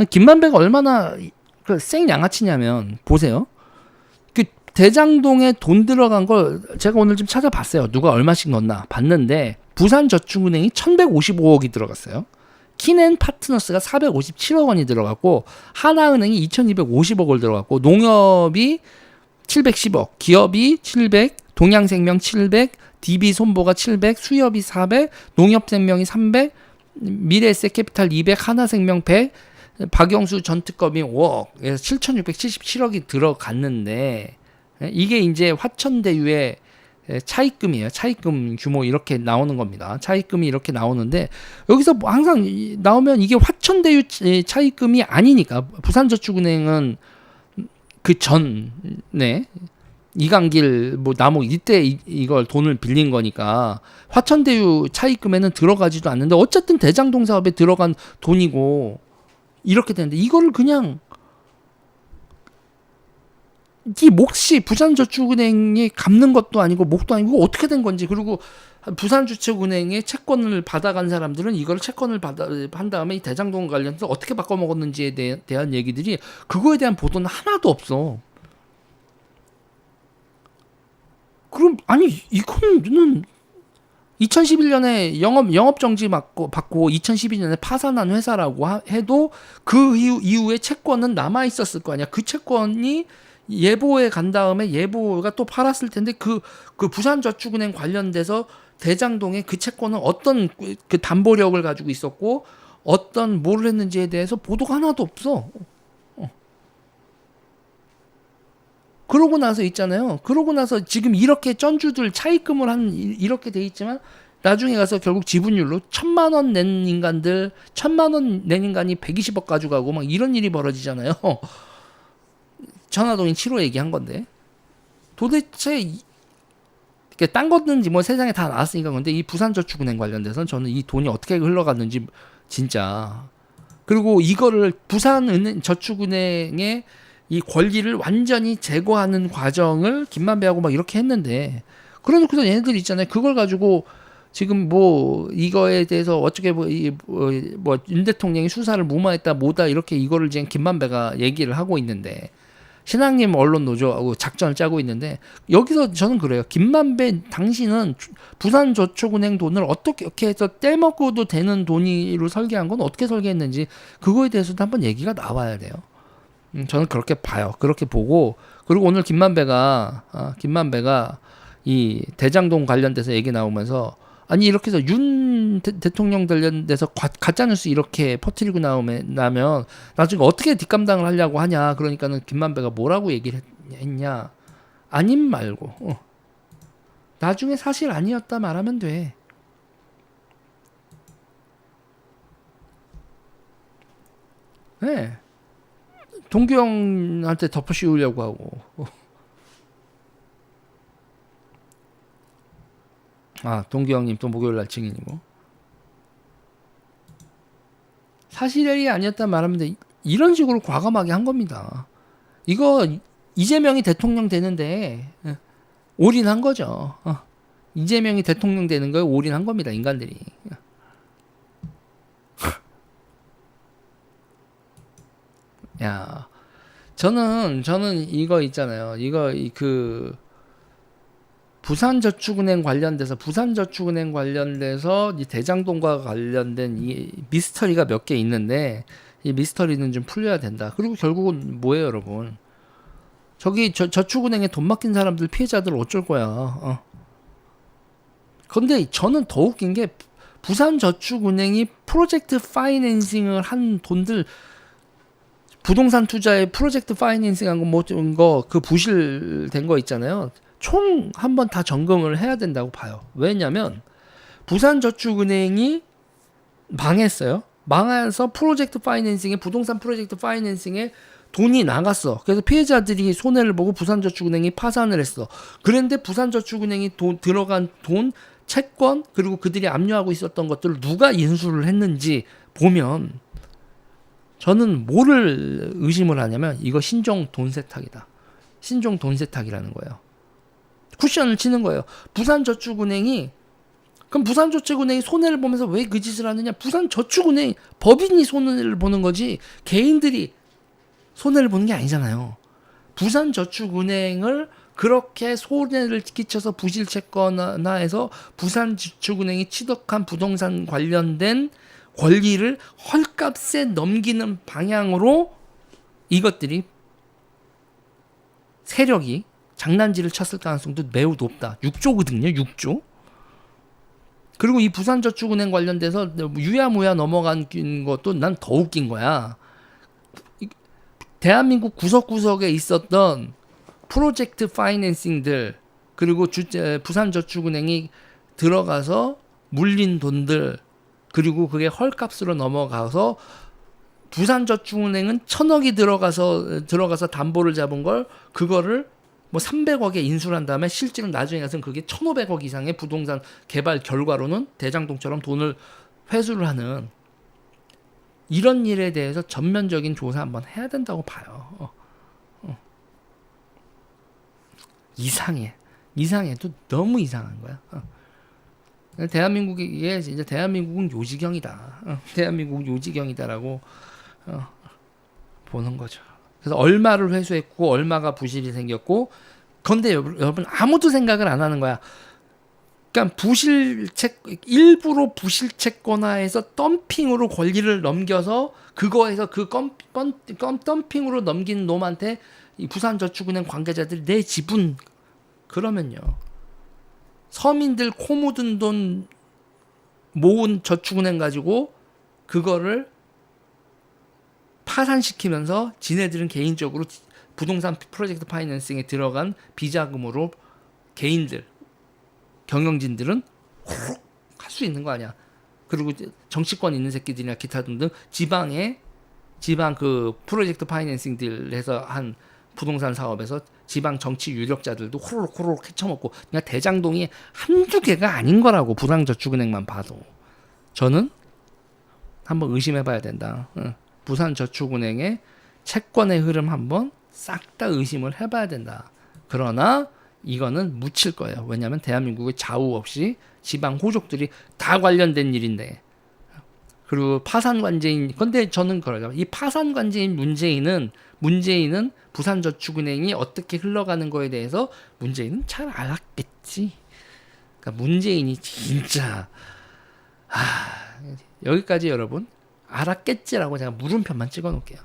김만배가 얼마나 그 생양아치냐면 보세요. 그 대장동에 돈 들어간 걸 제가 오늘 좀 찾아봤어요. 누가 얼마씩 넣었나 봤는데 부산저축은행이 1155억이 들어갔어요. 키넨 파트너스가 457억 원이 들어갔고 하나은행이 2250억을 들어갔고 농협이 710억, 기업이 700, 동양생명 700, DB손보가 700, 수협이 400, 농협생명이 300, 미래에셋캐피탈 200, 하나생명 100, 박영수 전 특검이 5억, 그래서 7,677억이 들어갔는데 이게 이제 화천대유의 차입금이에요. 차입금 규모 이렇게 나오는 겁니다. 차입금이 이렇게 나오는데 여기서 뭐 항상 나오면 이게 화천대유 차입금이 아니니까 부산저축은행은 그 전에 이강길 뭐 나무 이때 이걸 돈을 빌린 거니까 화천대유 차입금에는 들어가지도 않는데 어쨌든 대장동 사업에 들어간 돈이고 이렇게 되는데 이거를 그냥 이 몫이 부산저축은행이 갚는 것도 아니고 몫도 아니고 어떻게 된 건지 그리고 부산저축은행의 채권을 받아간 사람들은 이걸 채권을 한 다음에 이 대장동 관련해서 어떻게 바꿔먹었는지에 대한 얘기들이 그거에 대한 보도는 하나도 없어. 그럼 아니 이거는 2011년에 영업 정지 받고 2012년에 파산한 회사라고 해도 그 이후에 채권은 남아 있었을 거 아니야. 그 채권이 예보에 간 다음에 예보가 또 팔았을 텐데 그 부산저축은행 관련돼서 대장동의 그 채권은 어떤 그 담보력을 가지고 있었고 어떤 뭘 했는지에 대해서 보도가 하나도 없어. 그러고 나서 있잖아요. 그러고 나서 지금 이렇게 쩐주들 차입금을 한 이렇게 돼 있지만 나중에 가서 결국 지분율로 1,000만 원 낸 인간들 1,000만 원 낸 인간이 120억 가져가고 막 이런 일이 벌어지잖아요. 전화동인 7호 얘기한 건데 도대체 딴 거든지 뭐 세상에 다 나왔으니까 근데 이 부산저축은행 관련돼서는 저는 이 돈이 어떻게 흘러갔는지 진짜 그리고 이거를 부산저축은행의 이 권리를 완전히 제거하는 과정을 김만배하고 막 이렇게 했는데 그러놓고서 얘네들 있잖아요. 그걸 가지고 지금 뭐 이거에 대해서 어떻게 뭐 윤 대통령이 수사를 무마했다 뭐다 이렇게 이거를 지금 김만배가 얘기를 하고 있는데 신앙님 언론 노조하고 작전을 짜고 있는데 여기서 저는 그래요. 김만배 당신은 부산저축은행 돈을 어떻게 해서 떼먹고도 되는 돈으로 설계한 건 어떻게 설계했는지 그거에 대해서도 한번 얘기가 나와야 돼요. 저는 그렇게 봐요. 그렇게 보고 그리고 오늘 김만배가 이 대장동 관련돼서 얘기 나오면서 아니 이렇게 해서 윤 대통령 관련돼서 가짜뉴스 이렇게 퍼뜨리고 나면 나중에 어떻게 뒷감당을 하려고 하냐. 그러니까는 김만배가 뭐라고 얘기를 했냐. 아님 말고 나중에 사실 아니었다 말하면 돼. 네. 동규 형한테 덮어씌우려고 하고 동규 형님 또 목요일날 증인이고 사실이 아니었단 말하면 돼. 이런 식으로 과감하게 한 겁니다. 이거 이재명이 대통령 되는데 올인한 거죠. 이재명이 대통령 되는 거에 올인한 겁니다. 인간들이. 야, 저는 이거 있잖아요. 이거 그 부산저축은행 관련돼서 이 대장동과 관련된 이 미스터리가 몇 개 있는데 이 미스터리는 좀 풀려야 된다. 그리고 결국은 뭐예요, 여러분? 저기 저축은행에 돈 맡긴 사람들 피해자들 어쩔 거야. 근데 저는 더 웃긴 게 부산저축은행이 프로젝트 파이낸싱을 한 돈들 부동산 투자에 프로젝트 파이낸싱 한 거 그 부실된 거 있잖아요. 총 한번 다 점검을 해야 된다고 봐요. 왜냐면 부산저축은행이 망했어요. 망해서 프로젝트 파이낸싱에 부동산 프로젝트 파이낸싱에 돈이 나갔어. 그래서 피해자들이 손해를 보고 부산저축은행이 파산을 했어. 그런데 부산저축은행이 들어간 돈, 채권 그리고 그들이 압류하고 있었던 것들을 누가 인수를 했는지 보면 저는 뭐를 의심을 하냐면 이거 신종 돈 세탁이다. 신종 돈 세탁이라는 거예요. 쿠션을 치는 거예요. 부산저축은행이 그럼 부산저축은행이 손해를 보면서 왜 그 짓을 하느냐? 부산저축은행 법인이 손해를 보는 거지 개인들이 손해를 보는 게 아니잖아요. 부산저축은행을 그렇게 손해를 끼쳐서 부실채권나 해서 부산저축은행이 취득한 부동산 관련된 권리를 헐값에 넘기는 방향으로 이것들이 세력이 장난질을 쳤을 가능성도 매우 높다. 6조거든요. 6조. 그리고 이 부산저축은행 관련돼서 유야무야 넘어간 것도 난 더 웃긴 거야. 대한민국 구석구석에 있었던 프로젝트 파이낸싱들 그리고 부산저축은행이 들어가서 물린 돈들 그리고 그게 헐값으로 넘어가서 부산저축은행은 1,000억이 들어가서 담보를 잡은 걸 그거를 뭐 300억에 인수를 한 다음에 실제로 나중에 가서는 그게 1,500억 이상의 부동산 개발 결과로는 대장동처럼 돈을 회수를 하는 이런 일에 대해서 전면적인 조사 한번 해야 된다고 봐요. 이상해. 이상해도 너무 이상한 거야. 대한민국에 이제 대한민국은 요지경이다. 대한민국은 요지경이다라고 보는 거죠. 그래서 얼마를 회수했고 얼마가 부실이 생겼고 그런데 여러분 아무도 생각을 안 하는 거야. 그러니까 일부러 부실채권화해서 덤핑으로 권리를 넘겨서 그거에서 그 덤핑으로 넘긴 놈한테 이 부산저축은행 관계자들이 내 지분 그러면요. 서민들 코 묻은 돈 모은 저축은행 가지고 그거를 파산시키면서 지네들은 개인적으로 부동산 프로젝트 파이낸싱에 들어간 비자금으로 개인들 경영진들은 호록 할 수 있는 거 아니야. 그리고 정치권 있는 새끼들이나 기타 등등 지방 그 프로젝트 파이낸싱들에서 한 부동산 사업에서 지방 정치 유력자들도 호로록 헤쳐먹고 그냥 대장동이 한두 개가 아닌 거라고 부산저축은행만 봐도 저는 한번 의심해봐야 된다. 부산저축은행의 채권의 흐름 한번 싹 다 의심을 해봐야 된다. 그러나 이거는 묻힐 거예요. 왜냐하면 대한민국의 좌우 없이 지방 호족들이 다 관련된 일인데 그리고 파산관제인 근데 저는 그러죠. 이 파산관제인 문재인은 부산저축은행이 어떻게 흘러가는 거에 대해서 문재인은 잘 알았겠지. 그러니까 문재인이 진짜 여기까지 여러분 알았겠지라고 제가 물음표만 찍어 놓을게요.